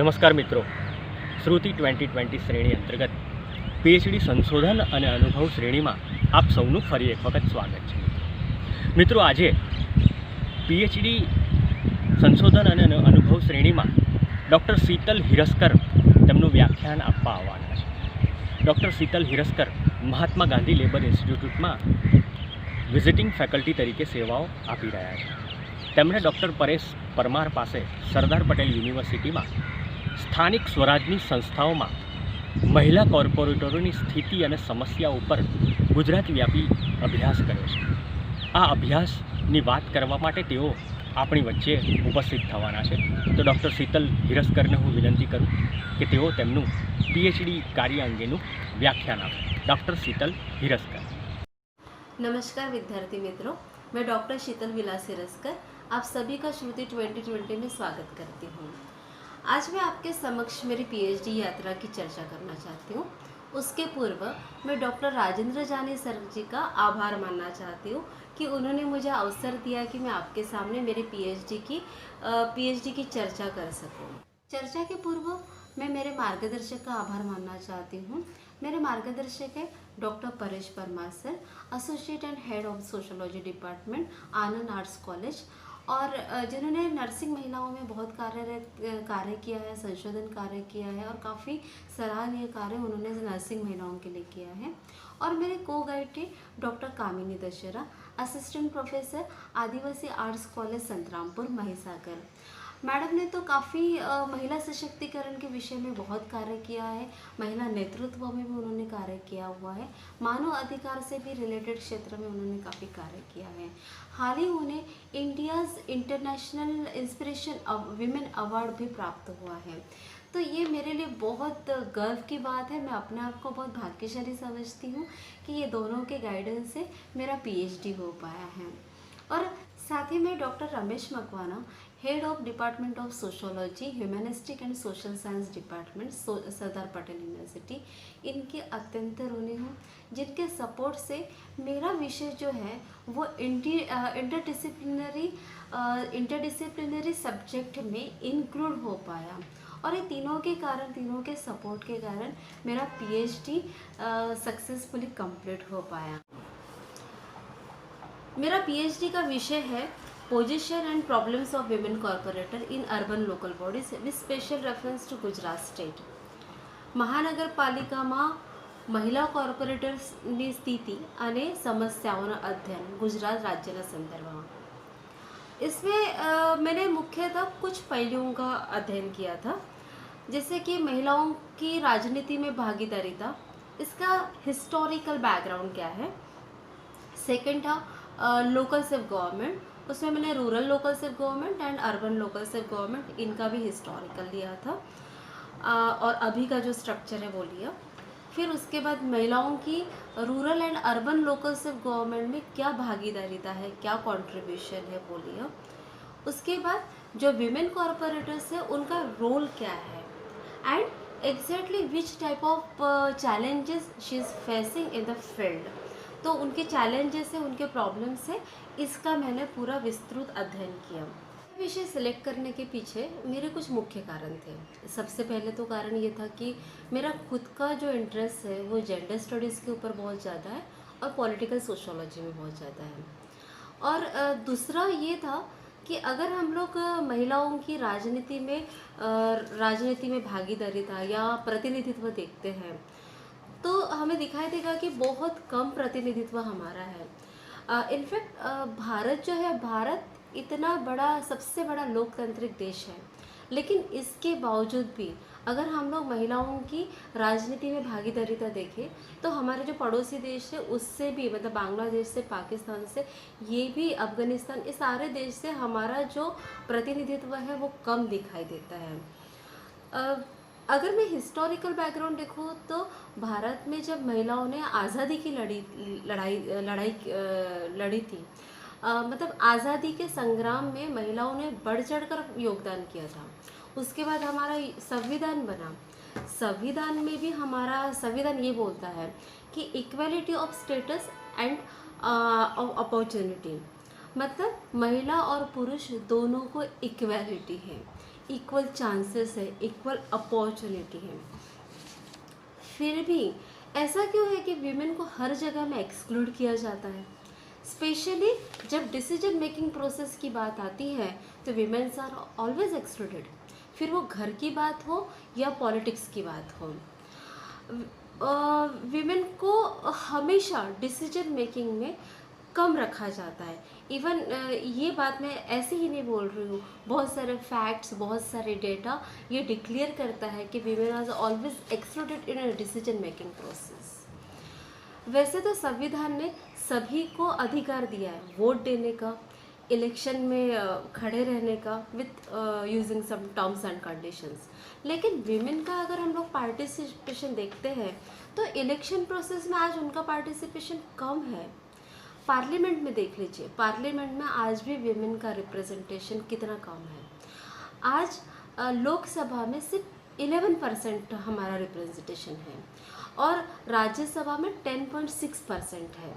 નમસ્કાર મિત્રો, શ્રુતિ 2020 શ્રેણી અંતર્ગત પીએચડી સંશોધન અને અનુભવ શ્રેણીમાં આપ સૌનું ફરી એક વખત સ્વાગત છે. મિત્રો, આજે પીએચડી સંશોધન અને અનુભવ શ્રેણીમાં ડૉક્ટર શીતલ હિરસ્કર તેમનું વ્યાખ્યાન આપવા આવવાના છે. Doctor Sheetal હિરસ્કર Mahatma Gandhi labour ઇન્સ્ટિટ્યૂટમાં visiting faculty તરીકે સેવાઓ આપી રહ્યા છે. તેમણે ડૉક્ટર પરેશ પરમાર પાસે સરદાર પટેલ યુનિવર્સિટીમાં સ્થાનિક સ્વરાજની સંસ્થાઓમાં મહિલા કોર્પોરેટરોની સ્થિતિ અને સમસ્યા ઉપર ગુજરાતવ્યાપી અભ્યાસ કર્યો છે. આ અભ્યાસની વાત કરવા માટે તેઓ આપણી વચ્ચે ઉપસ્થિત થવાના છે. તો ડૉક્ટર શીતલ હિરસ્કરને હું વિનંતી કરું કે તેઓ તેમનું પીએચડી કાર્ય અંગેનું વ્યાખ્યાન આપે. ડૉક્ટર શીતલ હિરસ્કર. नमस्कार विद्यार्थी मित्रों, मैं डॉक्टर शीतल विलास हिरस्कर आप सभी का श्रुति 2020 में स्वागत करती हूँ. आज मैं आपके समक्ष मेरी पीएचडी यात्रा की चर्चा करना चाहती हूँ. उसके पूर्व मैं डॉक्टर राजेंद्र जानी सर जी का आभार मानना चाहती हूँ कि उन्होंने मुझे अवसर दिया कि मैं आपके सामने मेरे पीएचडी की चर्चा कर सकूँ. चर्चा के पूर्व मैं मेरे मार्गदर्शक का आभार मानना चाहती हूँ. मेरे मार्गदर्शक है doctor Paresh Parmar sir, associate and head of sociology department, Anand arts college, और जिन्होंने नर्सिंग महिलाओं में बहुत कार्य किया है, संशोधन कार्य किया है और काफ़ी सराहनीय कार्य उन्होंने नर्सिंग महिलाओं के लिए किया है. और मेरे को गाइड थे doctor Kamini Dashahara, assistant professor, Adivasi arts college Santrampur, Mahisagar. Madam ने तो काफ़ी महिला सशक्तिकरण के विषय में बहुत कार्य किया है. महिला नेतृत्व में भी उन्होंने कार्य किया हुआ है. मानव अधिकार से भी रिलेटेड क्षेत्र में उन्होंने काफ़ी कार्य किया है. हाल ही उन्हें India's international inspiration women award भी प्राप्त हुआ है. तो ये मेरे लिए बहुत गर्व की बात है. मैं अपने आप को बहुत भाग्यशाली समझती हूँ कि ये दोनों के गाइडेंस से मेरा पीएचडी हो पाया है. और साथ ही में doctor Ramesh Makwana, head of department of sociology, humanistic and social science department, Sardar Patel university, इनके अत्यंत ऋणी हूँ, जिनके सपोर्ट से मेरा विषय जो है वो इंटरडिसिप्लिनरी सब्जेक्ट में इंक्लूड हो पाया. और ये तीनों के सपोर्ट के कारण मेरा पीएचडी सक्सेसफुली कंप्लीट हो पाया. मेरा पीएचडी का विषय है position and problems of women corporator in urban local bodies with special reference to Gujarat state. મહાનગરપાલિકામાં મહિલા કોર્પોરેટર્સની સ્થિતિ અને સમસ્યાઓનો અધ્યયન ગુજરાત રાજ્યના સંદર્ભમાં. इसमें मैंने मुख्यतः कुछ पहलुओं का अध्ययन किया था, जैसे कि महिलाओं की राजनीति में भागीदारी था, इसका हिस्टोरिकल बैकग्राउंड क्या है. सेकंड था लोकल सेल्फ गवर्नमेंट. उसमें मैंने rural local self government and urban local self government, इनका भी हिस्टोरिकल लिया था और अभी का जो स्ट्रक्चर है वो लिया. फिर उसके बाद महिलाओं की rural and urban local self government में क्या भागीदारीता है, क्या कंट्रीब्यूशन है वो लिया. उसके बाद जो विमेन कॉर्पोरेटर्स है उनका रोल क्या है and exactly which type of challenges she is facing in the field. तो उनके चैलेंजेस है, उनके प्रॉब्लम्स है, इसका मैंने पूरा विस्तृत अध्ययन किया. विषय सिलेक्ट करने के पीछे मेरे कुछ मुख्य कारण थे. सबसे पहले तो कारण ये था कि मेरा खुद का जो इंटरेस्ट है वो जेंडर स्टडीज़ के ऊपर बहुत ज़्यादा है और पॉलिटिकल सोशोलॉजी में बहुत ज़्यादा है. और दूसरा ये था कि अगर हम लोग महिलाओं की राजनीति में भागीदारी था या प्रतिनिधित्व देखते हैं तो हमें दिखाई देगा कि बहुत कम प्रतिनिधित्व हमारा है. इनफैक्ट भारत जो है, भारत इतना बड़ा, सबसे बड़ा लोकतांत्रिक देश है, लेकिन इसके बावजूद भी अगर हम लोग महिलाओं की राजनीति में भागीदारीता देखें तो हमारे जो पड़ोसी देश है उससे भी, मतलब बांग्लादेश से, पाकिस्तान से, ये भी अफ़गानिस्तान, इस सारे देश से हमारा जो प्रतिनिधित्व है वो कम दिखाई देता है. अगर मैं हिस्टोरिकल बैकग्राउंड देखूँ तो भारत में जब महिलाओं ने आज़ादी की लड़ी थी, मतलब आज़ादी के संग्राम में महिलाओं ने बढ़ चढ़कर योगदान किया था. उसके बाद हमारा संविधान बना. संविधान में भी हमारा संविधान ये बोलता है कि equality of status and opportunity, मतलब महिला और पुरुष दोनों को इक्वलिटी है. इक्वल चांसेस है, इक्वल अपॉर्चुनिटी है, फिर भी ऐसा क्यों है कि वीमेन को हर जगह में एक्सक्लूड किया जाता है? स्पेशली जब डिसीजन मेकिंग प्रोसेस की बात आती है तो वीमेन्स आर ऑलवेज एक्सक्लूडेड, फिर वो घर की बात हो या पॉलिटिक्स की बात हो। वीमेन को हमेशा डिसीजन मेकिंग में कम रखा जाता है। इवन ये बात मैं ऐसे ही नहीं बोल रही हूँ, बहुत सारे फैक्ट्स, बहुत सारे डेटा ये डिक्लेयर करता है कि women are always excluded in a decision making process. वैसे तो संविधान ने सभी को अधिकार दिया है वोट देने का, इलेक्शन में खड़े रहने का with using some terms and conditions, लेकिन वीमेन का अगर हम लोग पार्टिसिपेशन देखते हैं तो इलेक्शन प्रोसेस में आज उनका पार्टिसिपेशन कम है। पार्लियामेंट में देख लीजिए, पार्लियामेंट में आज भी वीमेन का रिप्रेजेंटेशन कितना कम है। आज लोकसभा में सिर्फ 11% हमारा रिप्रेजेंटेशन है और राज्यसभा में 10.6% है।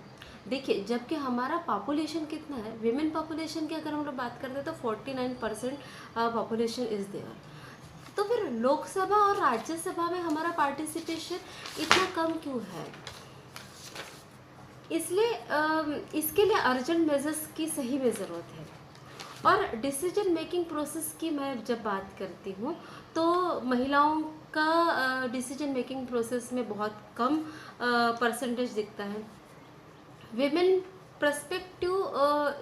देखिए, जबकि हमारा पॉपुलेशन कितना है, विमेन पॉपुलेशन की अगर हम लोग बात करते हैं तो 49% पॉपुलेशन इज़ देयर। तो फिर लोकसभा और राज्यसभा में हमारा पार्टिसिपेशन इतना कम क्यों है? इसलिए इसके लिए अर्जेंट मेजर्स की सही में ज़रूरत है। और डिसीजन मेकिंग प्रोसेस की मैं जब बात करती हूँ तो महिलाओं का डिसीजन मेकिंग प्रोसेस में बहुत कम परसेंटेज दिखता है। विमेन पर्सपेक्टिव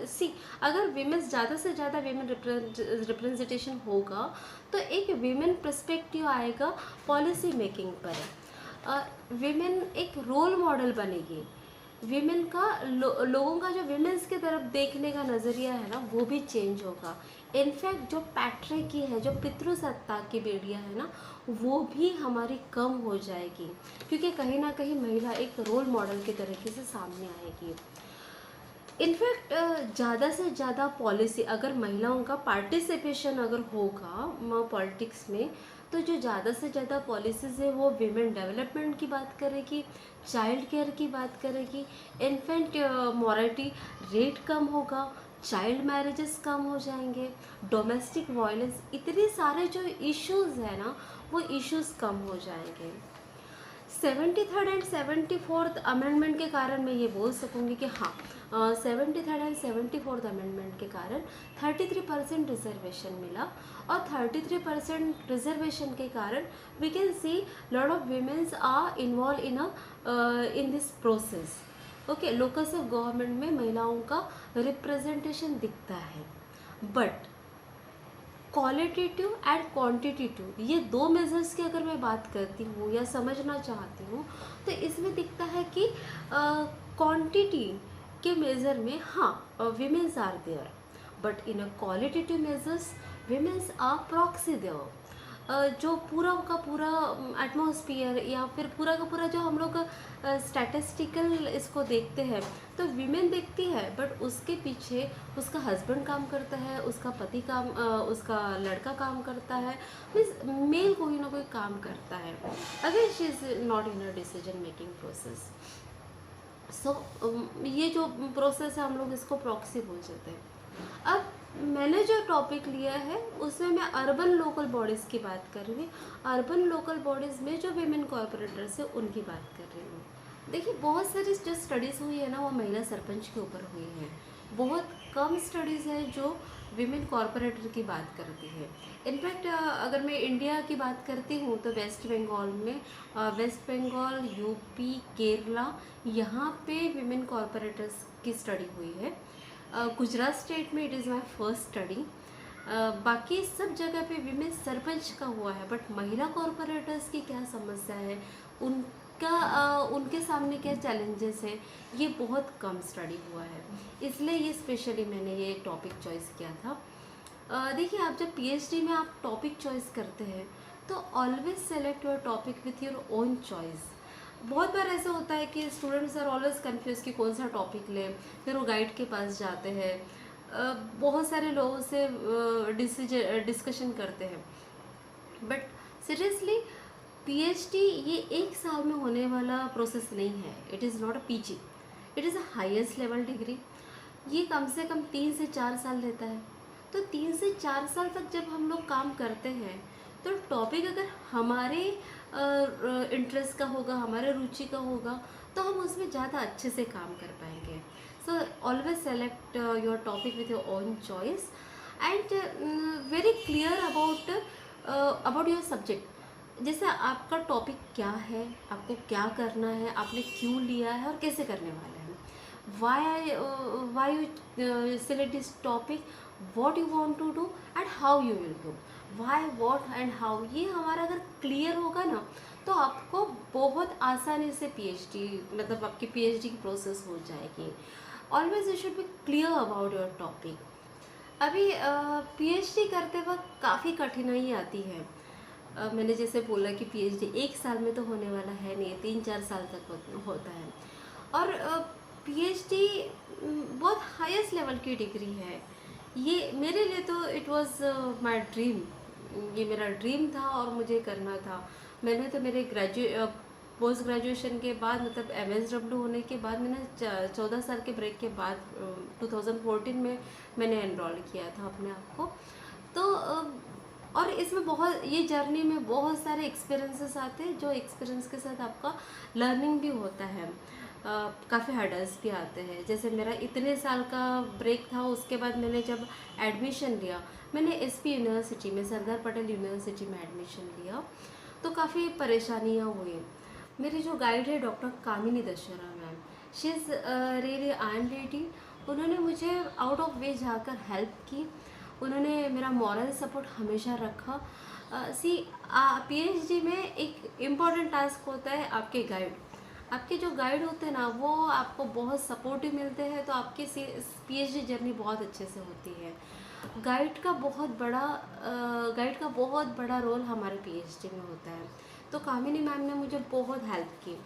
सी, अगर विमेंस ज़्यादा से ज़्यादा विमेन रिप्रेजेंटेशन होगा तो एक विमेन पर्सपेक्टिव आएगा पॉलिसी मेकिंग पर। विमेन एक रोल मॉडल बनेगी, विमेन का लोगों का जो विमेंस की तरफ देखने का नज़रिया है ना वो भी चेंज होगा। इनफैक्ट जो पैट्रिकी है, जो पितृसत्ता की बेड़ियाँ है ना, वो भी हमारी कम हो जाएगी, क्योंकि कहीं ना कहीं महिला एक रोल मॉडल के तरीके से सामने आएगी। इनफैक्ट ज़्यादा से ज़्यादा पॉलिसी, अगर महिलाओं का पार्टिसिपेशन अगर होगा पॉलिटिक्स में, तो जो ज़्यादा से ज़्यादा पॉलिसीज़ है वो विमेन डेवलपमेंट की बात करेगी, चाइल्ड केयर की बात करेगी, इन्फेंट मॉर्टेलिटी रेट कम होगा, चाइल्ड मैरिजेस कम हो जाएंगे, डोमेस्टिक वायलेंस, इतने सारे जो इश्यूज़ है ना वो इश्यूज़ कम हो जाएंगे। 73rd एंड 74th अमेंडमेंट के कारण मैं ये बोल सकूँगी कि हाँ, 73rd एंड 74th अमेंडमेंट के कारण 33% रिजर्वेशन मिला, और 33% रिजर्वेशन के कारण we can see lot of womens are involve in this process. Okay, locals of government में महिलाओं का रिप्रेजेंटेशन दिखता है, बट क्वालिटेटिव एंड क्वांटिटेटिव ये दो मेजर्स की अगर मैं बात करती हूँ या समझना चाहती हूँ तो इसमें दिखता है कि क्वांटिटी के मेज़र में हाँ womens are there, but in a qualitative measures womens are proxy there. जो पूरा का पूरा एटमॉस्फियर या फिर पूरा का पूरा जो हम लोग स्टैटिस्टिकल इसको देखते हैं तो विमेन देखती है, बट उसके पीछे उसका हस्बैंड काम करता है, उसका पति काम उसका लड़का काम करता है, मीन्स मेल कोई ना कोई काम करता है, अगर she is not in a decision making process. So ये जो प्रोसेस है हम लोग इसको प्रॉक्सी बोल देते हैं। अब मैंने जो टॉपिक लिया है उसमें मैं अर्बन लोकल बॉडीज़ की बात कर रही हूँ। अर्बन लोकल बॉडीज़ में जो विमेन कॉर्पोरेटर्स है उनकी बात कर रही हूँ। देखिए, बहुत सारी जो स्टडीज़ हुई है ना वो महिला सरपंच के ऊपर हुई है, बहुत कम स्टडीज़ है जो विमेन कॉर्पोरेटर की बात करती है। इनफैक्ट अगर मैं इंडिया की बात करती हूँ तो वेस्ट बंगाल में वेस्ट बंगाल, यूपी, केरला, यहाँ पे विमेन कॉर्पोरेटर्स की स्टडी हुई है। गुजरात स्टेट में it is my first study. बाकी सब जगह पे विमेन सरपंच का हुआ है, बट महिला कॉर्पोरेटर्स की क्या समस्या है, उनके सामने क्या चैलेंजेस है, ये बहुत कम स्टडी हुआ है, इसलिए ये स्पेशली मैंने ये टॉपिक चॉइस किया था। देखिए, आप जब पीएचडी में आप टॉपिक चॉइस करते हैं तो always select your topic with your own choice. बहुत बार ऐसा होता है कि स्टूडेंट्स आर ऑलवेज कन्फ्यूज कि कौन सा टॉपिक लें, फिर वो गाइड के पास जाते हैं, बहुत सारे लोगों से डिस्कशन करते हैं, बट सीरियसली पीएचडी ये एक साल में होने वाला प्रोसेस नहीं है। It is not a PG, it is a highest level degree. ये कम से कम 3 से 4 साल लेता है। तो 3 से 4 साल तक जब हम लोग काम करते हैं तो टॉपिक अगर हमारे इंटरेस्ट का होगा, हमारे रुचि का होगा, तो हम उसमें ज़्यादा अच्छे से काम कर पाएंगे. So always select your topic with your own choice and very clear about your subject. जैसे आपका टॉपिक क्या है, आपको क्या करना है, आपने क्यों लिया है और कैसे करने वाले हैं. why you select this topic, what you want to do and how you will do. why, what and how, ये हमारा अगर क्लियर होगा ना तो आपको बहुत आसानी से पीएचडी, मतलब आपकी पीएचडी की प्रोसेस हो जाएगी. Always you should be clear about your topic. अभी पीएचडी करते वक्त काफ़ी कठिनाई आती है. मैंने जैसे बोला कि पीएचडी 1 साल में तो होने वाला है नहीं, 3-4 साल तक होता है. और पीएचडी बहुत हाईएस्ट लेवल की डिग्री है. ये मेरे लिए तो इट वाज माय ड्रीम. ये मेरा ड्रीम था और मुझे करना था. मैंने तो मेरे पोस्ट ग्रेजुएशन के बाद, मतलब MSW होने के बाद, मैंने 14 साल के ब्रेक के बाद 2014 में मैंने एनरोल किया था अपने आप को. तो और इसमें बहुत, ये जर्नी में बहुत सारे एक्सपीरियंसेस आते हैं, जो एक्सपीरियंस के साथ आपका लर्निंग भी होता है. काफ़ी हर्डल्स भी आते हैं. जैसे मेरा इतने साल का ब्रेक था, उसके बाद मैंने जब एडमिशन लिया, मैंने SP यूनिवर्सिटी में, सरदार पटेल यूनिवर्सिटी में एडमिशन लिया, तो काफ़ी परेशानियाँ हुई. मेरी जो गाइड है doctor Kamini Dussehra ma'am, she is really iron lady. उन्होंने मुझे आउट ऑफ वे जाकर हेल्प की. उन्होंने मेरा मॉरल सपोर्ट हमेशा रखा. PhD में एक इम्पॉर्टेंट टास्क होता है आपके गाइड. आपके जो गाइड होते हैं ना, वो आपको बहुत सपोर्टिव मिलते हैं, तो आपकी PhD जर्नी बहुत अच्छे से होती है. गाइड का बहुत बड़ा रोल हमारे PhD में होता है. तो कामिनी मैम ने मुझे बहुत हेल्प की.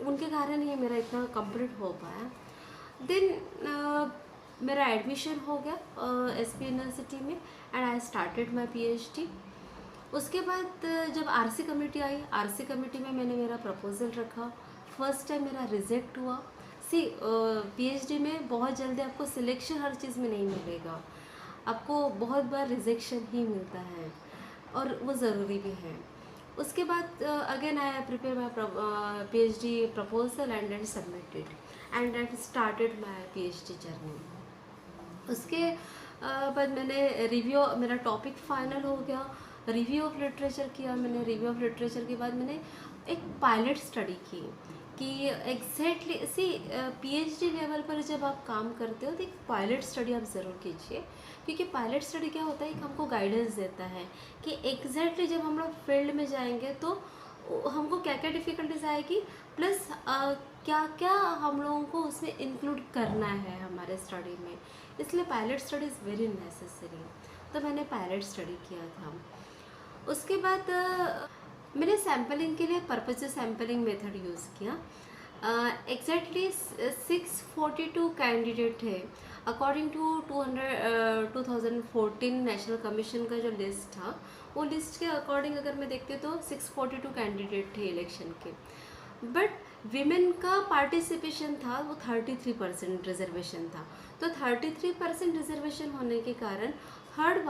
उनके कारण ही मेरा इतना कंप्लीट हो पाया. देन मेरा एडमिशन हो गया SP यूनिवर्सिटी में and I started my PhD. उसके बाद जब RC कमेटी आई, RC कमेटी में मैंने मेरा प्रपोज़ल रखा. फर्स्ट टाइम मेरा रिजेक्ट हुआ. PhD में बहुत जल्दी आपको सिलेक्शन हर चीज़ में नहीं मिलेगा. आपको बहुत बार रिजेक्शन ही मिलता है और वो ज़रूरी भी है. उसके बाद again I prepare my PhD proposal and then submitted and then started my PhD journey. उसके बाद मैंने मेरा टॉपिक फाइनल हो गया. रिव्यू ऑफ लिटरेचर किया मैंने. रिव्यू ऑफ लिटरेचर के बाद मैंने एक पायलट स्टडी की कि एग्जैक्टली PhD लेवल पर जब आप काम करते हो तो एक पायलट स्टडी आप ज़रूर कीजिए. क्योंकि पायलट स्टडी क्या होता है, एक हमको गाइडेंस देता है कि एग्जैक्टली जब हम लोग फील्ड में जाएंगे तो हमको क्या क्या डिफ़िकल्टीज आएगी, प्लस क्या क्या हम लोगों को उसमें इंक्लूड करना है हमारे स्टडी में. इसलिए pilot study is very necessary. तो मैंने पायलट स्टडी किया था. उसके बाद मैंने सैम्पलिंग के लिए परपज़ सैम्पलिंग मेथड यूज़ किया. एग्जैक्टली 642 कैंडिडेट थे अकॉर्डिंग टू 2014 नेशनल कमीशन का जो लिस्ट था, वो लिस्ट के अकॉर्डिंग अगर मैं देखती तो 642 कैंडिडेट थे इलेक्शन के. बट विमेन का पार्टिसिपेशन था वो 33% रिजर्वेशन था. तो 33% रिजर्वेशन होने के कारण हर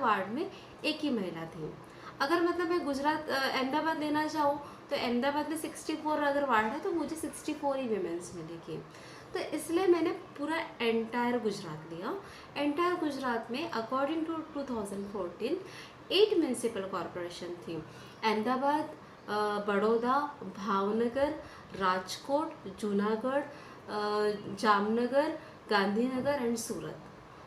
वार्ड में एक ही महिला थी. अगर मतलब मैं गुजरात अहमदाबाद लेना चाहूँ तो अहमदाबाद में 64 अगर वार्ड है तो मुझे 64 ही विमेंस मिलेगी. तो इसलिए मैंने पूरा एंटायर गुजरात लिया. एंटायर गुजरात में अकॉर्डिंग टू 2014 8 म्यूनसिपल कॉरपोरेशन थी. अहमदाबाद, बड़ौदा, भावनगर, राजकोट, जूनागढ़, जामनगर, गांधीनगर एंड सूरत.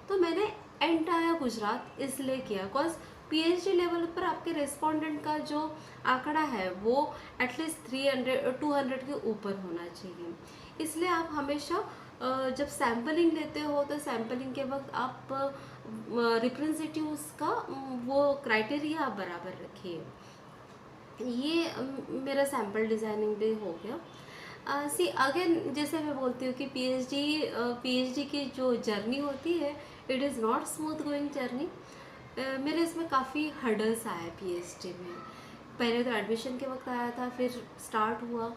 तो मैंने एंटायर गुजरात इसलिए किया बिकॉज PhD लेवल पर आपके रेस्पोंडेंट का जो आंकड़ा है वो एटलीस्ट 200 के ऊपर होना चाहिए. इसलिए आप हमेशा जब सैम्पलिंग लेते हो तो सैम्पलिंग के वक्त आप रिप्रेजेंटेटिव्स का वो क्राइटेरिया आप बराबर रखिए. ये मेरा सैम्पल डिज़ाइनिंग भी हो गया. अगेन जैसे मैं बोलती हूँ कि PhD की जो जर्नी होती है, it is not smooth going journey. मेरे इसमें काफ़ी हर्डल्स आए PhD में. पहले तो एडमिशन के वक्त आया था, फिर स्टार्ट हुआ,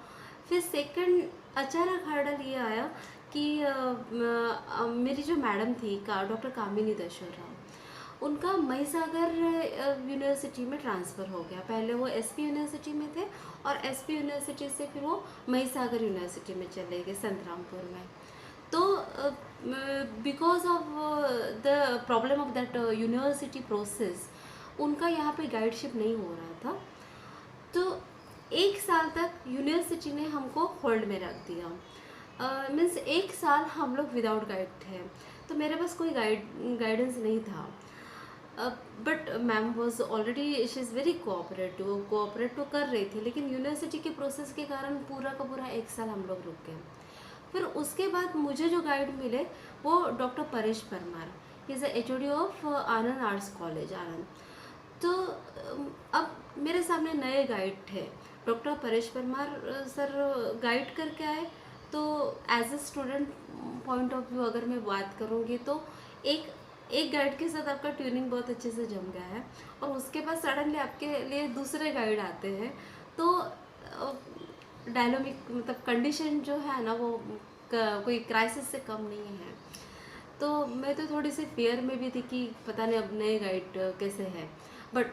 फिर सेकंड अचानक हर्डल ये आया कि मेरी जो मैडम थी डॉक्टर कामिनी दशहरा, उनका महिसागर यूनिवर्सिटी में ट्रांसफ़र हो गया। पहले वो एसपी यूनिवर्सिटी में थे और एसपी यूनिवर्सिटी से फिर वो महिसागर यूनिवर्सिटी में चले गए संतरामपुर में। तो because of the problem of that university process उनका यहाँ पे गाइडशिप नहीं हो रहा था। तो 1 साल तक यूनिवर्सिटी ने हमको होल्ड में रख दिया। मीन्स 1 साल हम लोग विदाउट गाइड थे, तो मेरे पास कोई गाइडेंस नहीं था। But ma'am was already she is very cooperate तो कर रही थी, लेकिन यूनिवर्सिटी के प्रोसेस के कारण पूरा का पूरा 1 साल हम लोग रुक गए। फिर उसके बाद मुझे जो गाइड मिले वो doctor Paresh Parmar, he is HOD of Anand arts college Anand. तो अब मेरे सामने नए गाइड थे, doctor Paresh Parmar sir guide करके आए। तो as a student point of view अगर मैं बात करूँगी तो एक गाइड के साथ आपका ट्यूनिंग बहुत अच्छे से जम गया है और उसके बाद सडनली आपके लिए दूसरे गाइड आते हैं, तो डायलोमिक मतलब कंडीशन जो है ना वो कोई क्राइसिस से कम नहीं है। तो मैं तो थोड़ी सी फियर में भी थी कि पता नहीं अब नए गाइड कैसे है। बट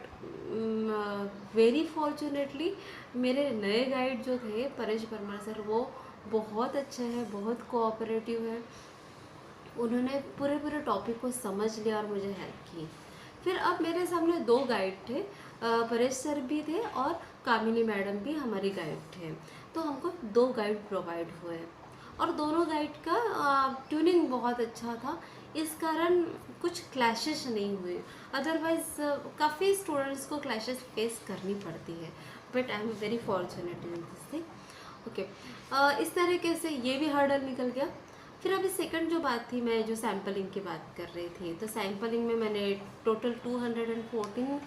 वेरी फॉर्चुनेटली मेरे नए गाइड जो थे परेश परमार सर, वो बहुत अच्छे हैं, बहुत कोऑपरेटिव है। उन्होंने पूरे टॉपिक को समझ लिया और मुझे हेल्प की। फिर अब मेरे सामने 2 गाइड थे, परेश सर भी थे और कामिनी मैडम भी हमारी गाइड थे। तो हमको 2 गाइड प्रोवाइड हुए और दोनों गाइड का ट्यूनिंग बहुत अच्छा था, इस कारण कुछ क्लैशेस नहीं हुए। अदरवाइज़ काफ़ी स्टूडेंट्स को क्लैशेस फेस करनी पड़ती है, but I am very fortunate in this thing. Okay, इस तरीके से ये भी हर्डल निकल गया। फिर अभी सेकंड जो बात थी, मैं जो सैम्पलिंग की बात कर रही थी, तो सैम्पलिंग में मैंने टोटल 214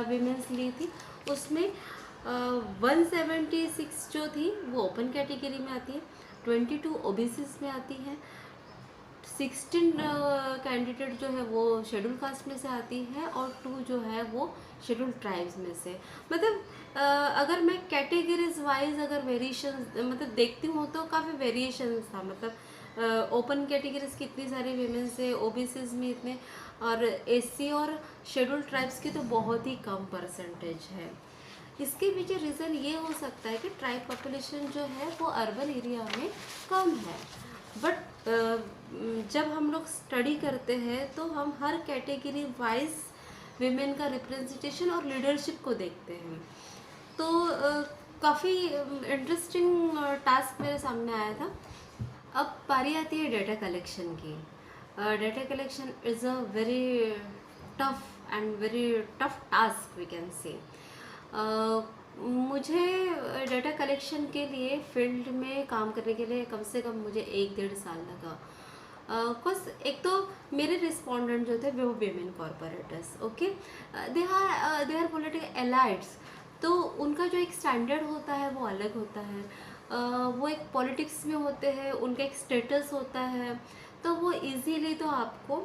वीमेंस ली थी। उसमें 176 जो थी वो ओपन कैटेगरी में आती है, 22 ओबीसीज में आती है, 16 कैंडिडेट जो है वो शेड्यूल कास्ट में से आती है और 2 जो है वो शेड्यूल ट्राइब्स में से। मतलब अगर मैं कैटेगरीज वाइज अगर वेरिएशन मतलब देखती हूँ तो काफ़ी वेरिएशन था। मतलब ओपन कैटेगरीज की इतनी सारी वीमेंस है, ओबीसीज में इतने, और एससी और शेड्यूल ट्राइब्स की तो बहुत ही कम परसेंटेज है। इसके पीछे रीज़न ये हो सकता है कि ट्राइब पॉपुलेशन जो है वो अर्बन एरिया में कम है। बट जब हम लोग स्टडी करते हैं तो हम हर कैटेगरी वाइज विमेन का रिप्रेजेंटेशन और लीडरशिप को देखते हैं। तो काफ़ी इंटरेस्टिंग टास्क मेरे सामने आया था। अब बारी आती है डेटा कलेक्शन की। Data collection is a very tough task we can say. मुझे डेटा कलेक्शन के लिए फील्ड में काम करने के लिए कम से कम मुझे 1-1.5 साल लगा। कुछ एक तो मेरे रिस्पोंडेंट जो थे वो women corporators, okay, they are political allies, तो उनका जो एक स्टैंडर्ड होता है वो अलग होता है। वो एक पॉलिटिक्स में होते हैं, उनका एक स्टेटस होता है, तो वो इजीली तो आपको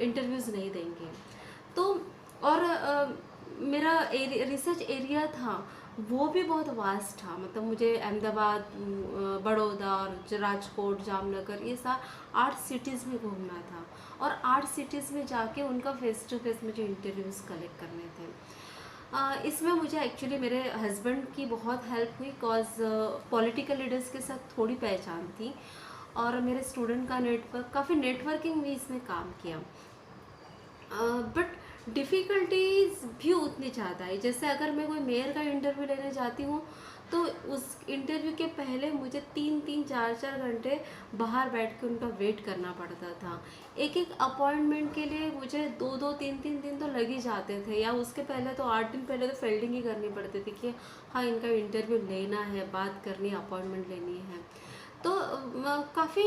इंटरव्यूज़ नहीं देंगे। तो और मेरा रिसर्च एरिया था वो भी बहुत वास्ट था। मतलब मुझे अहमदाबाद, बड़ौदा और राजकोट, जामनगर, ये 8 सिटीज़ में घूमना था और 8 सिटीज़ में जाके उनका फेस टू फेस मुझे इंटरव्यूज़ कलेक्ट करने थे। इसमें मुझे एक्चुअली मेरे हस्बैंड की बहुत हेल्प हुई, कॉज पॉलिटिकल लीडर्स के साथ थोड़ी पहचान थी और मेरे स्टूडेंट का नेटवर्क, काफ़ी नेटवर्किंग भी इसमें काम किया। बट डिफ़िकल्टीज़ भी उतनी ज़्यादा है। जैसे अगर मैं कोई मेयर का इंटरव्यू लेने जाती हूँ तो उस इंटरव्यू के पहले मुझे 3-3, 4-4 घंटे बाहर बैठ के उनका वेट करना पड़ता था। एक अपॉइंटमेंट के लिए मुझे 2-2, 3-3 दिन तो लग ही जाते थे, या उसके पहले तो 8 दिन पहले तो फील्डिंग ही करनी पड़ती थी कि हाँ इनका इंटरव्यू लेना है, बात करनी है, अपॉइंटमेंट लेनी है। तो काफ़ी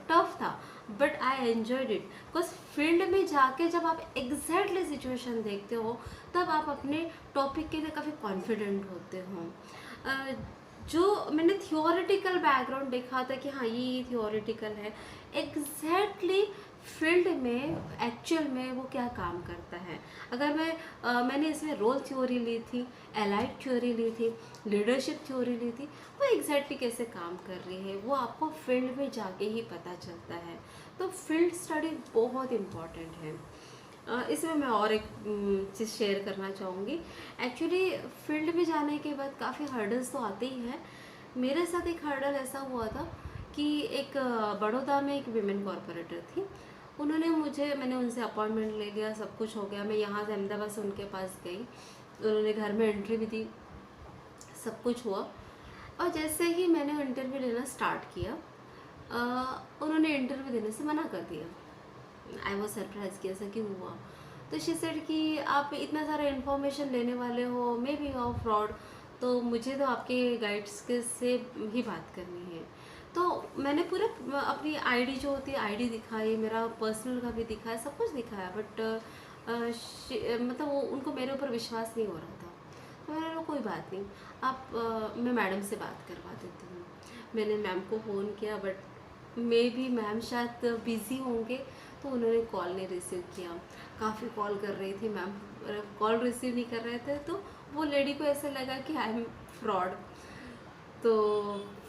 टफ था, but I enjoyed it, because field में जाके जब आप एग्जैक्टली सिचुएशन देखते हो तब आप अपने टॉपिक के लिए काफ़ी कॉन्फिडेंट होते हो। जो मैंने थियोरेटिकल बैकग्राउंड देखा था कि हाँ ये थियोरेटिकल है, एग्जैक्टली फील्ड में एक्चुअल में वो क्या काम करता है। अगर मैंने इसमें रोल थ्योरी ली थी, एलाइड थ्योरी ली थी, लीडरशिप थ्योरी ली थी, वो एग्जैक्टली कैसे काम कर रही है वो आपको फील्ड में जाके ही पता चलता है। तो फील्ड स्टडी बहुत इम्पॉर्टेंट है। इसमें मैं और एक चीज़ शेयर करना चाहूँगी। एक्चुअली फील्ड में जाने के बाद काफ़ी हर्डल्स तो आते ही हैं। मेरे साथ एक हर्डल ऐसा हुआ था कि एक बड़ौदा में एक विमेन कॉरपोरेटर थी। मैंने उनसे अपॉइंटमेंट ले लिया, सब कुछ हो गया। मैं यहाँ से अहमदाबाद से उनके पास गई, उन्होंने घर में एंट्री भी दी, सब कुछ हुआ। और जैसे ही मैंने इंटरव्यू लेना स्टार्ट किया, उन्होंने इंटरव्यू देने से मना कर दिया। आई वॉज सरप्राइज कि ऐसा क्यों हुआ। तो शी सेड कि आप इतना सारा इन्फॉर्मेशन लेने वाले हो, मे बी ऑफ फ्रॉड, तो मुझे तो आपके गाइड्स के से ही बात करनी है। तो मैंने पूरे अपनी आईडी जो होती है आईडी दिखाई, मेरा पर्सनल का भी दिखाया, सब कुछ दिखाया, बट मतलब वो उनको मेरे ऊपर विश्वास नहीं हो रहा था। तो मैंने बोला कोई बात नहीं, मैं मैडम से बात करवा देती हूँ। मैंने मैम को फ़ोन किया, बट मे बी मैम शायद बिज़ी होंगे, तो उन्होंने कॉल नहीं रिसीव किया। काफ़ी कॉल कर रही थी मैम, कॉल रिसीव नहीं कर रहे थे, तो वो लेडी को ऐसा लगा कि आई एम फ्रॉड। तो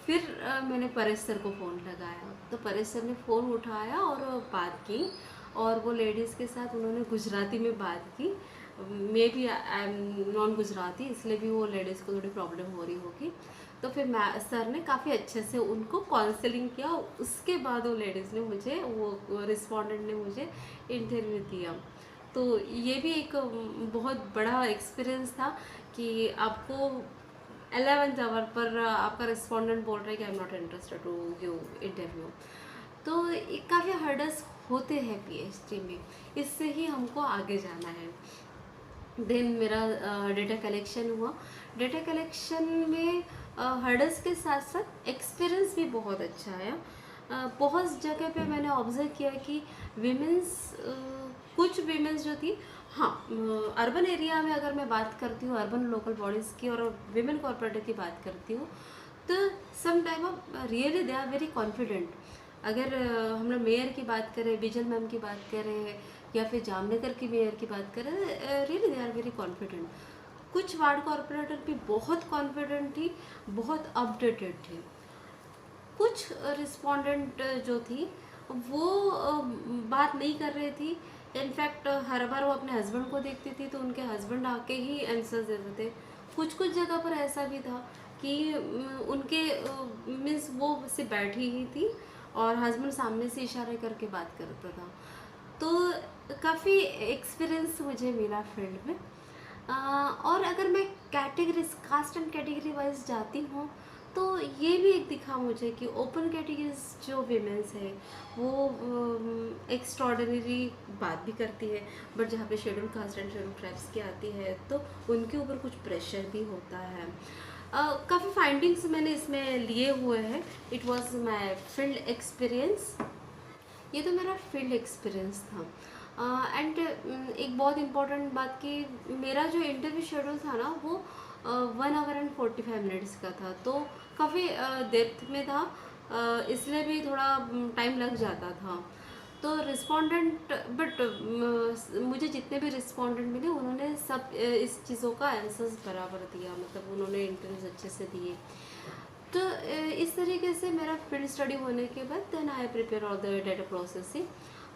फिर मैंने परेश सर को फ़ोन लगाया, तो परेश सर ने फ़ोन उठाया और बात की, और वो लेडीज़ के साथ उन्होंने गुजराती में बात की। Maybe I am non Gujarati, इसलिए भी वो लेडीज़ को थोड़ी प्रॉब्लम हो रही होगी। तो फिर सर ने काफ़ी अच्छे से उनको काउंसलिंग किया। उसके बाद वो लेडीज़ ने मुझे, वो रिस्पोंडेंट ने मुझे इंटरव्यू दिया। तो ये भी एक बहुत बड़ा एक्सपीरियंस था कि आपको 11th आवर पर आपका रिस्पोंडेंट बोल रहा है कि I am not interested to give interview. तो काफ़ी हर्डल्स होते हैं पीएचडी में, इससे ही हमको आगे जाना है। देन मेरा डेटा कलेक्शन हुआ। डेटा कलेक्शन में हर्डल्स के साथ साथ एक्सपीरियंस भी बहुत अच्छा है। बहुत जगह पे मैंने ऑब्जर्व किया कि विमेंस, कुछ विमेंस जो थी, हाँ, अर्बन एरिया में अगर मैं बात करती हूँ, अर्बन लोकल बॉडीज़ की और विमेन कॉर्पोरेटर की बात करती हूँ, तो some time of really they are very confident. अगर हम लोग मेयर की बात करें, बिजल मैम की बात करें, या फिर जामनगर की मेयर की बात करें, really they are very confident. कुछ वार्ड कॉर्पोरेटर भी बहुत कॉन्फिडेंट थी, बहुत अपडेटेड थी। कुछ रिस्पोंडेंट जो थी वो बात नहीं कर रही थी। इनफैक्ट हर बार वो अपने हस्बैंड को देखती थी तो उनके हस्बैंड आके ही आंसर्स देते थे। कुछ कुछ जगह पर ऐसा भी था कि उनके मीन्स वो सिर्फ बैठी ही थी और हस्बैंड सामने से इशारे करके बात करता था। तो काफ़ी एक्सपीरियंस मुझे मिला फील्ड में। और अगर मैं categories, caste and category wise जाती हूँ, तो ये भी एक दिखा मुझे कि ओपन कैटेगरीज जो वीमेंस है वो एक्स्ट्रॉर्डनरी बात भी करती है, बट जहाँ पे schedule caste and schedule tribes की आती है तो उनके ऊपर कुछ प्रेशर भी होता है। काफ़ी फाइंडिंग्स मैंने इसमें लिए हुए हैं। It was my field experience. ये तो मेरा फील्ड एक्सपीरियंस था। एंड एक बहुत इम्पॉर्टेंट बात कि मेरा जो इंटरव्यू शेड्यूल था ना, वो 1 आवर एंड 45 मिनट्स का था, तो काफ़ी डेप्थ में था, इसलिए भी थोड़ा टाइम लग जाता था। तो रिस्पोंडेंट, बट मुझे जितने भी रिस्पोंडेंट मिले उन्होंने सब इस चीज़ों का आंसर्स बराबर दिया, मतलब उन्होंने इंटरव्यूज अच्छे से दिए। तो इस तरीके से मेरा फील्ड स्टडी होने के बाद then I prepare all the data processing.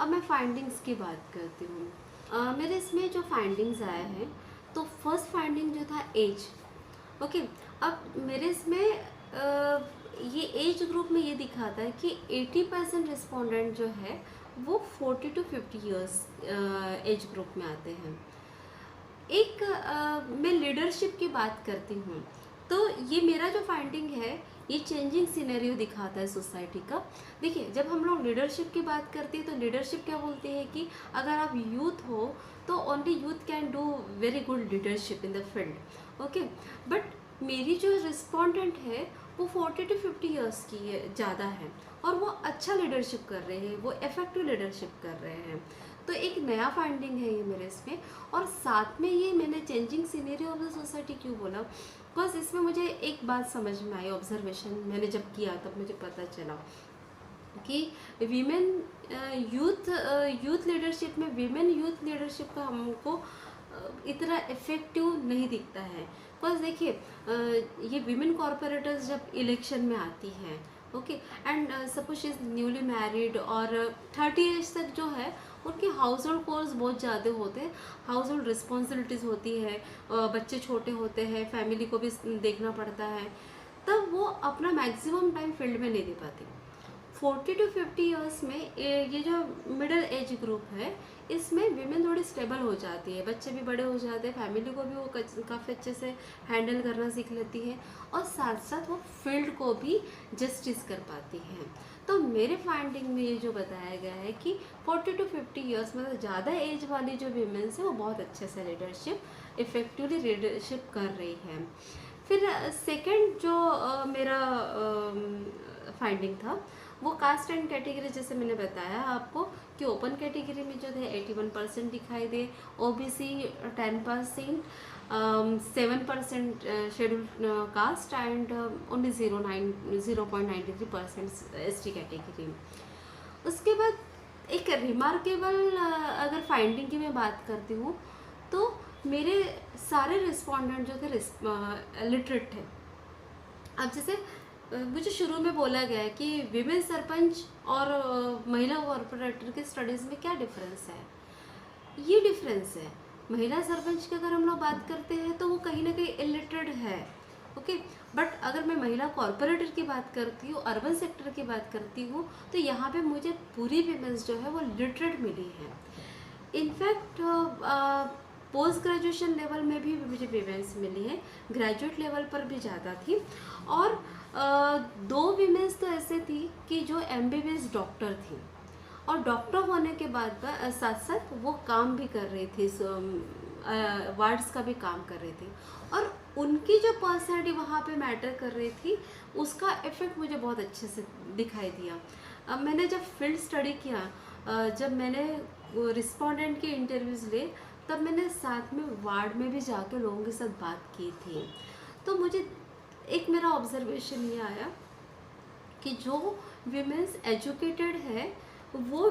अब मैं फाइंडिंग्स की बात करती हूँ। मेरे इसमें जो फाइंडिंग्स आए हैं, तो फर्स्ट फाइंडिंग जो था एज। ओके, अब मेरे इसमें ये एज ग्रुप में ये दिखाता है कि 80% रिस्पोंडेंट जो है वो 40 to 50 ईयर्स एज ग्रुप में आते हैं। एक मैं लीडरशिप की बात करती हूँ, तो ये मेरा जो फाइंडिंग है ये चेंजिंग सिनेरियो दिखाता है सोसाइटी का। देखिए, जब हम लोग लीडरशिप की बात करते हैं तो लीडरशिप क्या बोलती है कि अगर आप यूथ हो तो only youth can do very good leadership in the field. Okay, but मेरी जो रिस्पोंडेंट है वो 40 to 50 ईयर्स की ज़्यादा है और वो अच्छा लीडरशिप कर रहे हैं, वो इफ़ेक्टिव लीडरशिप कर रहे हैं। तो एक नया फाइंडिंग है ये मेरे इसमें। और साथ में ये मैंने changing scenario of the society क्यों बोला, बिकॉज इसमें मुझे एक बात समझ में आई, ऑब्जर्वेशन मैंने जब किया तब मुझे पता चला कि वीमेन यूथ लीडरशिप में, वीमेन यूथ लीडरशिप का हमको इतना इफ़ेक्टिव नहीं दिखता है। बिकॉज देखिए, ये वीमेन कॉरपोरेटर्स जब इलेक्शन में आती हैं okay. And suppose is newly married और 30 एज तक जो है उनके हाउस होल्ड कोर्स बहुत ज़्यादा होते हैं, हाउस होल्ड रिस्पॉन्सिबिलिटीज़ होती है, बच्चे छोटे होते हैं, फैमिली को भी देखना पड़ता है, तब वो अपना मैक्सिमम टाइम फील्ड में नहीं दे पाती। 40 to 50 ईयर्स में ये जो मिडिल एज ग्रुप है, इसमें विमेन थोड़ी स्टेबल हो जाती है, बच्चे भी बड़े हो जाते हैं, फैमिली को भी वो काफ़ी अच्छे से हैंडल करना सीख लेती है, और साथ साथ वो फील्ड को भी जस्टिस कर पाती है। तो मेरे फाइंडिंग में ये जो बताया गया है कि 40 to 50 ईयर्स मतलब ज़्यादा एज वाली जो वीमेंस है वो बहुत अच्छे से लीडरशिप इफ़ेक्टिवली लीडरशिप कर रही है। फिर सेकंड जो मेरा फाइंडिंग था वो कास्ट एंड कैटेगरी, जैसे मैंने बताया आपको कि ओपन कैटेगरी में जो थे 81% दिखाई दे, OBC 10%, 7% schedule caste and only 0.93% ST category. उसके बाद एक रिमार्केबल अगर फाइंडिंग की मैं बात करती हूँ तो मेरे सारे रिस्पोंडेंट जो थे लिटरेट थे। अब जैसे मुझे शुरू में बोला गया है कि विमेन सरपंच और महिला कॉरपोरेटर के स्टडीज़ में क्या डिफरेंस है, ये डिफरेंस है। महिला सरपंच की अगर हम लोग बात करते हैं तो वो कहीं ना कहीं इलिटरेट है, ओके। बट अगर मैं महिला कॉरपोरेटर की बात करती हूँ, अर्बन सेक्टर की बात करती हूँ, तो यहाँ पे मुझे पूरी विमेंस जो है वो लिटरेट मिली है। इनफैक्ट पोस्ट ग्रेजुएशन लेवल में भी मुझे विमेंस मिली है, ग्रेजुएट लेवल पर भी ज़्यादा थी, और दो विमेंस तो ऐसे थी कि जो एमबीबीएस डॉक्टर थी, और डॉक्टर होने के बाद साथ साथ वो काम भी कर रही थी, वार्ड्स का भी काम कर रही थी, और उनकी जो पर्सनैलिटी वहाँ पे मैटर कर रही थी उसका इफ़ेक्ट मुझे बहुत अच्छे से दिखाई दिया। अब मैंने जब फील्ड स्टडी किया, जब मैंने रिस्पोंडेंट के इंटरव्यूज़ ले, तब मैंने साथ में वार्ड में भी जाके लोगों के साथ बात की थी, तो मुझे एक मेरा ऑब्जर्वेशन ये आया कि जो विमेंस एजुकेटेड है वो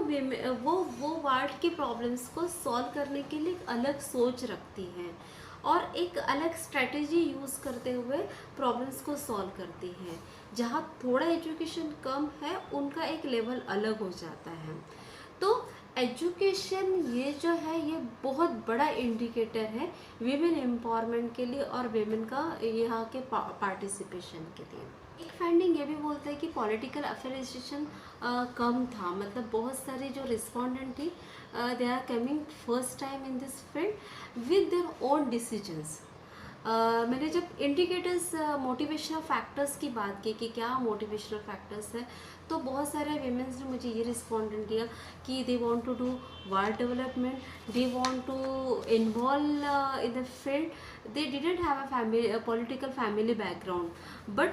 वार्ड की प्रॉब्लम्स को सॉल्व करने के लिए एक अलग सोच रखती हैं और एक अलग स्ट्रेटेजी यूज़ करते हुए प्रॉब्लम्स को सॉल्व करती हैं। जहाँ थोड़ा एजुकेशन कम है उनका एक लेवल अलग हो जाता है। तो एजुकेशन ये जो है ये बहुत बड़ा इंडिकेटर है वीमेन एम्पावरमेंट के लिए और वीमेन का यहाँ के पार्टिसिपेशन के लिए। एक फाइंडिंग ये भी बोलता है कि पॉलिटिकल अफिलिएशन कम था, मतलब बहुत सारी जो रिस्पोंडेंट थी they are coming first time in this field with their own decisions. मैंने जब इंडिकेटर्स मोटिवेशनल फैक्टर्स की बात की कि क्या मोटिवेशनल फैक्टर्स है, तो बहुत सारे वीमेंस ने मुझे ये रिस्पॉन्डेंट दिया कि they want to do ward development, they want to involve in the field, they didn't have a family political family background, but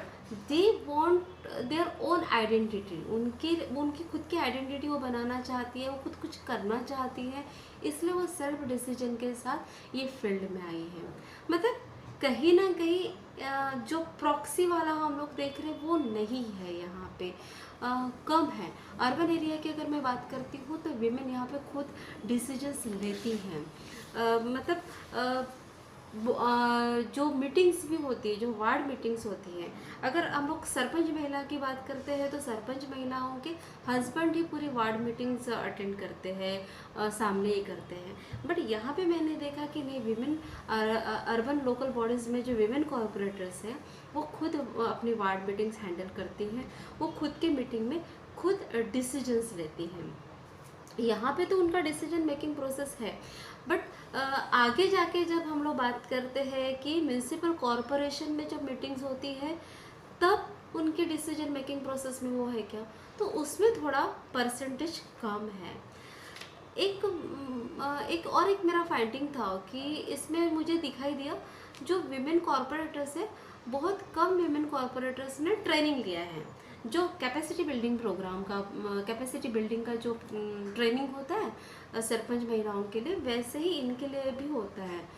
they want their own identity, उनकी खुद की आइडेंटिटी वो बनाना चाहती है, वो खुद कुछ करना चाहती है, इसलिए वो सेल्फ डिसीजन के साथ ये फील्ड में आई है। मतलब कहीं ना कहीं जो प्रॉक्सी वाला हम लोग देख रहे हैं वो नहीं है, यहाँ पे कम है। अर्बन एरिया की अगर मैं बात करती हूँ तो विमेन यहाँ पे खुद डिसीजंस लेती हैं। मतलब जो मीटिंग्स भी होती है, जो वार्ड मीटिंग्स होती हैं, अगर हम लोग सरपंच महिला की बात करते हैं तो सरपंच महिलाओं के हस्बैंड ही पूरी वार्ड मीटिंग्स अटेंड करते हैं, सामने ही करते हैं। बट यहाँ पे मैंने देखा कि नहीं, विमेन अर्बन लोकल बॉडीज़ में जो विमेन कॉरपोरेटर्स हैं वो खुद अपनी वार्ड मीटिंग्स हैंडल करती हैं, वो खुद के मीटिंग में खुद डिसीजंस लेती हैं। यहाँ पे तो उनका डिसीजन मेकिंग प्रोसेस है, बट आगे जाके जब हम लोग बात करते हैं कि म्यूनसिपल कॉरपोरेशन में जब मीटिंग्स होती है तब उनकी डिसीजन मेकिंग प्रोसेस में वो है क्या, तो उसमें थोड़ा परसेंटेज कम है। एक मेरा फाइंडिंग था कि इसमें मुझे दिखाई दिया जो विमेन कॉरपोरेटर्स है, बहुत कम विमेन कॉरपोरेटर्स ने ट्रेनिंग लिया है। जो कैपेसिटी बिल्डिंग प्रोग्राम का कैपेसिटी बिल्डिंग का जो ट्रेनिंग होता है सरपंच महिलाओं के लिए, वैसे ही इनके लिए भी होता है,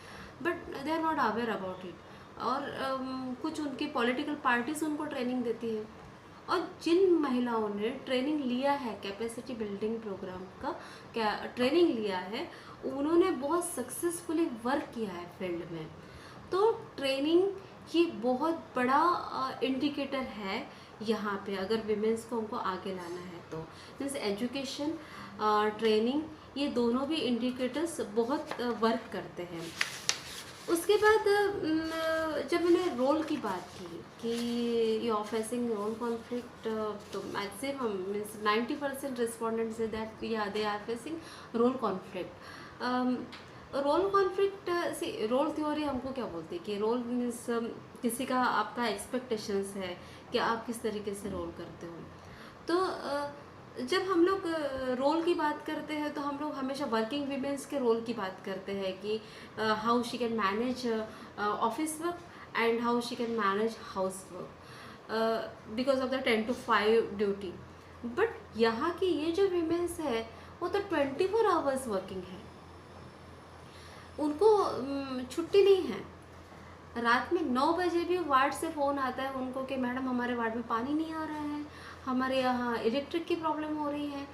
but they are not aware about it. और कुछ उनकी पॉलिटिकल पार्टीज उनको ट्रेनिंग देती है, और जिन महिलाओं ने ट्रेनिंग लिया है कैपेसिटी बिल्डिंग प्रोग्राम का ट्रेनिंग लिया है, उन्होंने बहुत सक्सेसफुली वर्क किया है फील्ड में। तो ट्रेनिंग ये बहुत बड़ा इंडिकेटर है यहाँ पे अगर विमेंस को हमको आगे लाना है तो मीन्स एजुकेशन, ट्रेनिंग, ये दोनों भी इंडिकेटर्स बहुत वर्क करते हैं। उसके बाद जब मैंने रोल की बात की कि you are facing role conflict, तो मैक्सिमम मीन्स 90% रिस्पोंडेंट्स से दैट या they are facing role conflict. Role conflict सी रोल थ्योरी हमको क्या बोलती है कि रोल मीन्स किसी का आपका एक्सपेक्टेशंस है कि आप किस तरीके से रोल करते हो। तो जब हम लोग रोल की बात करते हैं तो हम लोग हमेशा वर्किंग वीमेंस के रोल की बात करते हैं कि how she can manage office work and how she can manage house work because of the 10 to 5 duty. But यहाँ की ये जो वीमेंस है वो तो 24 आवर्स वर्किंग है, उनको छुट्टी नहीं है। रात में 9 बजे भी वार्ड से फ़ोन आता है उनको कि मैडम हमारे वार्ड में पानी नहीं आ रहा है, हमारे यहाँ इलेक्ट्रिक की प्रॉब्लम हो रही है।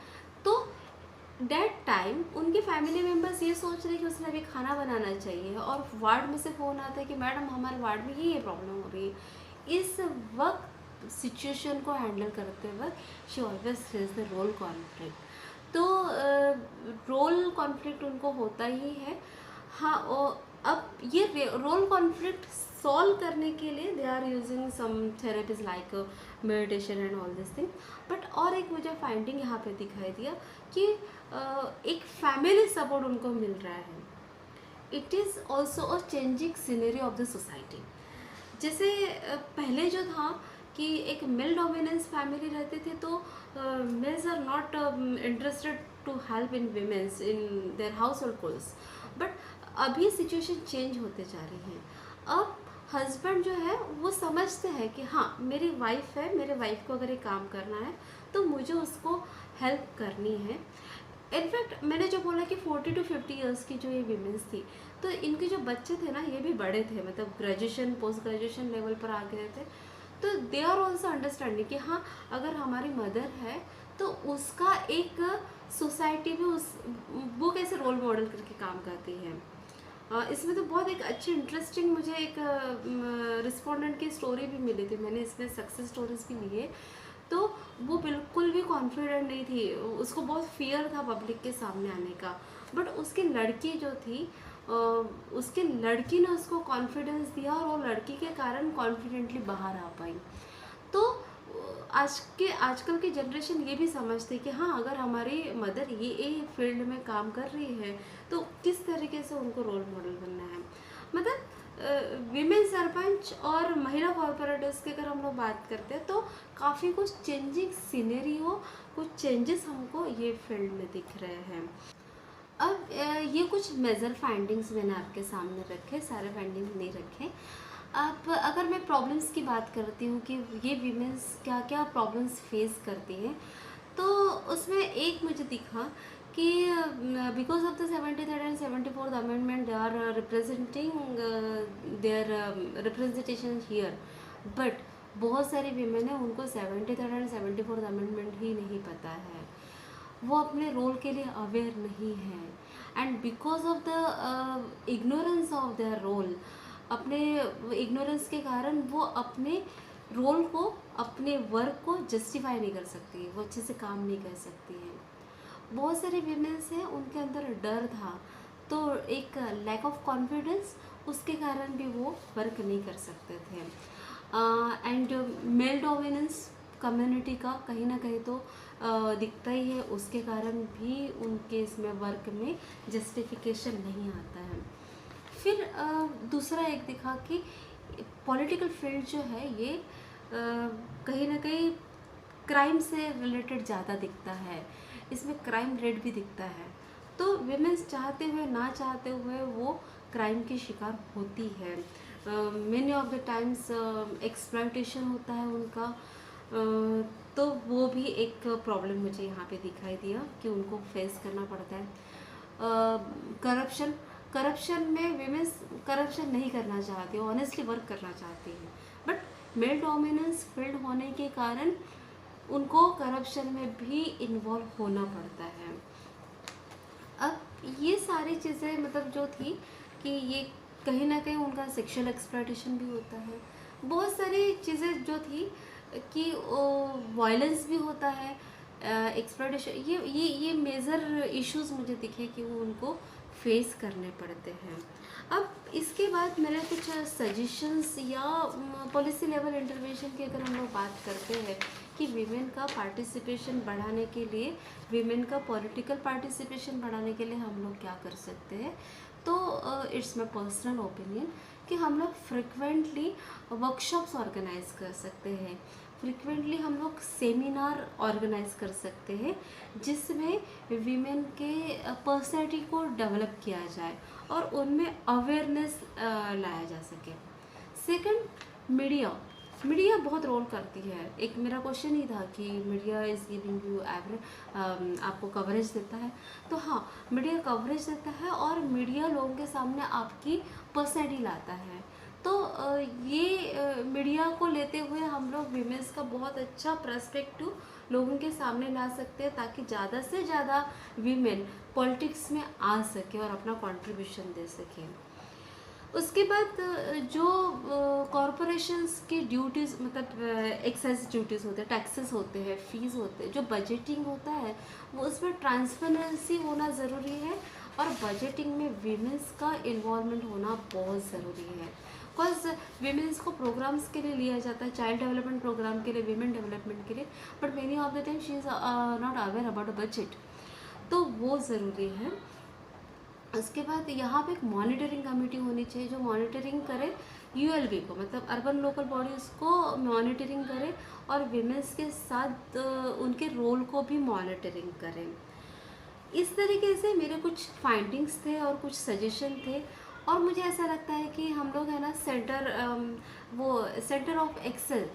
तो डेट टाइम उनके फैमिली मेम्बर्स ये सोच रहे हैं कि उसने अभी खाना बनाना चाहिए और वार्ड में से फ़ोन आता है कि मैडम हमारे वार्ड में ये प्रॉब्लम हो रही है। इस वक्त सिचुएशन को हैंडल करते वक्त she always face the role conflict. तो रोल कॉन्फ्लिक्ट उनको होता ही है। हाँ, और अब ये रोल कॉन्फ्लिक्ट सॉल्व करने के लिए they are using some therapies like meditation and all this thing. But और एक मुझे फाइंडिंग यहाँ पे दिखाई दिया कि एक फैमिली सपोर्ट उनको मिल रहा है। It is also a changing scenery of the society. जैसे पहले जो था कि एक मेल डोमिनेंस फैमिली रहते थे तो males are not interested to help in womens in their household chores. But अभी सिचुएशन चेंज होते जा रही है। अब हस्बैंड जो है वो समझते हैं कि हाँ मेरी वाइफ है, मेरे वाइफ को अगर ये काम करना है तो मुझे उसको हेल्प करनी है। इनफैक्ट मैंने जो बोला कि 40 to 50 ईयर्स की जो ये वीमेंस थी तो इनके जो बच्चे थे ना ये भी बड़े थे, मतलब ग्रेजुएशन पोस्ट ग्रेजुएशन लेवल पर आ गए थे। तो दे आर ऑल्सो अंडरस्टैंडिंग कि हाँ अगर हमारी मदर है तो उसका एक सोसाइटी में उस वो कैसे रोल मॉडल करके काम करती है। इसमें तो बहुत एक अच्छी इंटरेस्टिंग मुझे एक रिस्पोंडेंट की स्टोरी भी मिली थी, मैंने इसमें सक्सेस स्टोरीज भी लिए। तो वो बिल्कुल भी कॉन्फिडेंट नहीं थी, उसको बहुत फियर था पब्लिक के सामने आने का। बट उसकी लड़की जो थी उसकी लड़की ने उसको कॉन्फिडेंस दिया और वो लड़की के कारण कॉन्फिडेंटली बाहर आ पाई। तो आजकल की जनरेशन ये भी समझती है कि हाँ अगर हमारी मदर ये फील्ड में काम कर रही है तो किस तरीके से उनको रोल मॉडल बनना है। मतलब विमेन सरपंच और महिला कॉर्पोरेटर्स की अगर हम लोग बात करते हैं तो काफ़ी कुछ चेंजिंग सीनरियो, कुछ चेंजेस हमको ये फील्ड में दिख रहे हैं। अब ये कुछ मेजर फाइंडिंग्स मैंने आपके सामने रखे, सारे फाइंडिंग्स नहीं रखे। अब अगर मैं प्रॉब्लम्स की बात करती हूँ कि ये वीमेंस क्या क्या प्रॉब्लम्स फेस करती हैं तो उसमें एक मुझे दिखा कि because of the 73rd and 74th amendment they are representing their representation here. But बहुत सारी वीमेन हैं उनको 73rd and 74th अमेंडमेंट ही नहीं पता है, वो अपने रोल के लिए अवेयर नहीं है। And because of the ignorance of their role, अपने इग्नोरेंस के कारण वो अपने रोल को, अपने वर्क को जस्टिफाई नहीं कर सकती, वो अच्छे से काम नहीं कर सकती है। बहुत सारे वीमेंस हैं उनके अंदर डर था, तो एक लैक ऑफ कॉन्फिडेंस, उसके कारण भी वो वर्क नहीं कर सकते थे। एंड मेल डोमिनेंस कम्युनिटी का कहीं ना कहीं तो दिखता ही है, उसके कारण भी उनके इसमें वर्क में जस्टिफिकेशन नहीं आता है। फिर दूसरा एक दिखा कि पॉलिटिकल फील्ड जो है ये कहीं ना कहीं क्राइम से रिलेटेड ज़्यादा दिखता है, इसमें क्राइम रेट भी दिखता है। तो विमेंस चाहते हुए ना चाहते हुए वो क्राइम की शिकार होती है। Many of the times exploitation होता है उनका, तो वो भी एक प्रॉब्लम मुझे यहाँ पे दिखाई दिया कि उनको फेस करना पड़ता है। करप्शन में विमेंस करप्शन नहीं करना चाहती, ऑनेस्टली वर्क करना चाहती है, बट मेल डोमिनेंस फील्ड होने के कारण उनको करप्शन में भी इन्वॉल्व होना पड़ता है। अब ये सारी चीज़ें मतलब जो थी कि ये कहीं ना कहीं उनका सेक्सुअल एक्सप्लॉयटेशन भी होता है, बहुत सारी चीज़ें जो थी कि वायलेंस भी होता है, एक्सप्लॉयटेशन, ये मेजर इश्यूज मुझे दिखे कि वो उनको फेस करने पड़ते हैं। अब इसके बाद मेरे कुछ सजेशंस या पॉलिसी लेवल इंटरवेंशन की अगर हम लोग बात करते हैं कि वीमेन का पार्टिसिपेशन बढ़ाने के लिए, वीमेन का पॉलिटिकल पार्टिसिपेशन बढ़ाने के लिए हम लोग क्या कर सकते हैं, तो इट्स माई पर्सनल ओपिनियन कि हम लोग फ्रिक्वेंटली वर्कशॉप्स ऑर्गेनाइज कर सकते हैं, फ्रिक्वेंटली हम लोग सेमिनार ऑर्गेनाइज कर सकते हैं जिसमें वीमेन के पर्सनैलिटी को डेवलप किया जाए और उनमें अवेयरनेस लाया जा सके। सेकंड, मीडिया बहुत रोल करती है। एक मेरा क्वेश्चन ही था कि मीडिया इज़ गिविंग यू आपको कवरेज देता है, तो हाँ, मीडिया कवरेज देता है और मीडिया लोगों के सामने आपकी पर्सनैलिटी लाता है। तो ये मीडिया को लेते हुए हम लोग वीमेंस का बहुत अच्छा पर्सपेक्टिव लोगों के सामने ला सकते हैं ताकि ज़्यादा से ज़्यादा वीमेन पॉलिटिक्स में आ सके और अपना कंट्रीब्यूशन दे सकें। उसके बाद जो कॉरपोरेशंस की ड्यूटीज़, मतलब एक्साइज ड्यूटीज़ होते हैं, टैक्सेस होते हैं, फीस होते हैं, जो बजटिंग होता है वो उसमें ट्रांसपेरेंसी होना ज़रूरी है और बजटिंग में वीमेंस का इन्वॉल्वमेंट होना बहुत ज़रूरी है। बिकॉज वीमेंस को प्रोग्राम्स के लिए लिया जाता है, चाइल्ड डेवलपमेंट प्रोग्राम के लिए, वीमेन डेवलपमेंट के लिए, but many of the time she is not aware about a budget, तो वो ज़रूरी है। उसके बाद यहाँ पे एक मॉनिटरिंग कमेटी होनी चाहिए जो मॉनिटरिंग करे यूएलबी को, मतलब अर्बन लोकल बॉडीज़ को मॉनिटरिंग करे और विमेंस के साथ उनके रोल को भी मॉनिटरिंग करें। इस तरीके से मेरे कुछ फाइंडिंग्स थे और कुछ सजेशन थे और मुझे ऐसा लगता है कि हम लोग है ना सेंटर ऑफ एक्सेल,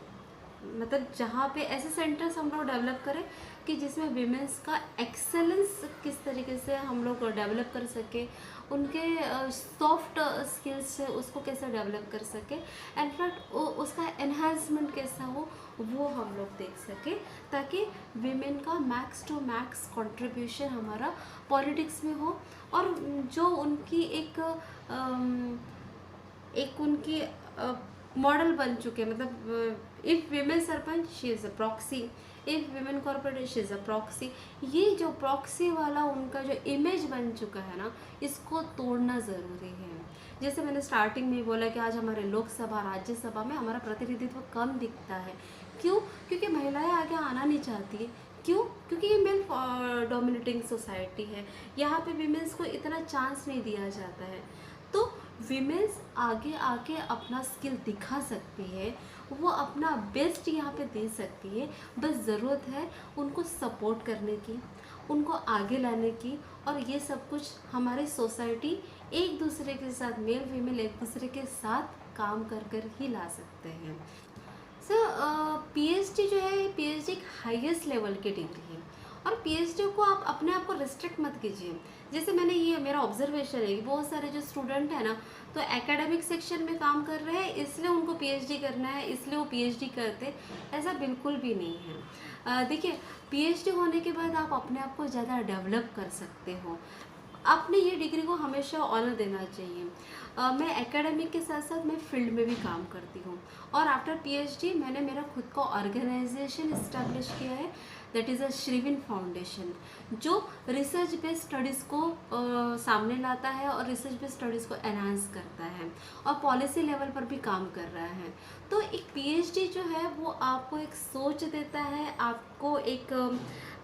मतलब जहाँ पे ऐसे सेंटर्स हम लोग डेवलप करें कि जिसमें विमेंस का एक्सेलेंस किस तरीके से हम लोग डेवलप कर सके, उनके सॉफ्ट स्किल्स से उसको कैसे डेवलप कर सके, इनफैक्ट उसका एनहांसमेंट कैसा हो वो हम लोग देख सके, ताकि विमेन का मैक्स टू मैक्स कंट्रीब्यूशन हमारा पॉलिटिक्स में हो और जो उनकी एक उनकी मॉडल बन चुके, मतलब if women sarpanch she is a proxy, if women corporator she is a proxy, ये जो प्रॉक्सी वाला उनका जो इमेज बन चुका है ना, इसको तोड़ना ज़रूरी है। जैसे मैंने स्टार्टिंग में बोला कि आज हमारे लोकसभा राज्यसभा में हमारा प्रतिनिधित्व कम दिखता है। क्यों? क्योंकि महिलाएं आगे आना नहीं चाहती है। क्यों? क्योंकि ये मेल डोमिनेटिंग सोसाइटी है, यहाँ पे विमेंस को इतना चांस नहीं दिया जाता है। तो विमेंस आगे आके अपना स्किल दिखा सकती है, वो अपना बेस्ट यहाँ पे दे सकती है, बस ज़रूरत है उनको सपोर्ट करने की, उनको आगे लाने की, और ये सब कुछ हमारी सोसाइटी एक दूसरे के साथ, मेल फीमेल एक दूसरे के साथ काम कर ही ला सकते हैं। पीएचडी जो है, पीएचडी एक हाईएस्ट लेवल की डिग्री है और पीएचडी को आप अपने आप को रिस्ट्रिक्ट मत कीजिए। जैसे मैंने ये मेरा ऑब्जर्वेशन है कि बहुत सारे जो स्टूडेंट है ना, तो एकेडमिक सेक्शन में काम कर रहे हैं इसलिए उनको पीएचडी करना है, इसलिए वो पीएचडी करते, ऐसा बिल्कुल भी नहीं है। देखिए, पीएचडी होने के बाद आप अपने आप को ज़्यादा डेवलप कर सकते हो। आपने ये डिग्री को हमेशा ऑनर देना चाहिए। मैं एकेडमिक के साथ साथ मैं फील्ड में भी काम करती हूँ और आफ्टर पीएचडी मैंने मेरा खुद का ऑर्गेनाइजेशन इस्टेब्लिश किया है, दैट इज़ अ श्रीविन फाउंडेशन, जो रिसर्च बेस्ड स्टडीज़ को सामने लाता है और रिसर्च बेस्ड स्टडीज़ को एनहांस करता है और पॉलिसी लेवल पर भी काम कर रहा है। तो एक पीएचडी जो है वो आपको एक सोच देता है, आपको एक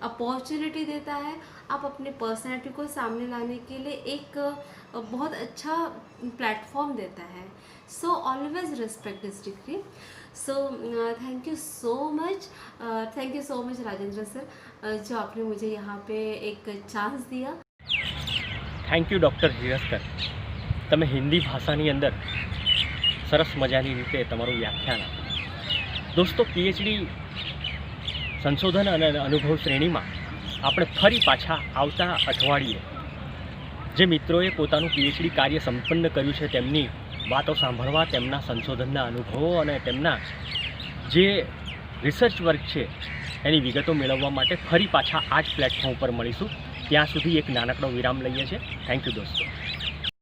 अपॉर्चुनिटी देता है, आप अपने पर्सनैलिटी को सामने लाने के लिए एक बहुत अच्छा प्लेटफॉर्म देता है। So always respect this degree. So thank you so much Rajendra sir, जो आपने मुझे यहाँ पे एक चांस दिया। થેન્ક યુ ડૉક્ટર હિરસ્કર, તમે હિન્દી ભાષાની અંદર સરસ મજાની રીતે તમારું વ્યાખ્યાન આપ્યું। દોસ્તો, પીએચડી સંશોધન અને અનુભવ શ્રેણીમાં આપણે ફરી પાછા આવતા અઠવાડિયે જે મિત્રોએ પોતાનું પીએચડી કાર્ય સંપન્ન કર્યું છે તેમની વાતો સાંભળવા, તેમના સંશોધનના અનુભવો અને તેમના જે રિસર્ચ વર્ક છે એની વિગતો મેળવવા માટે ફરી પાછા આ જ પ્લેટફોર્મ પર મળીશું। ત્યાં સુધી એક નાનકડો વિરામ લઈએ છીએ। થેન્ક યુ દોસ્તો।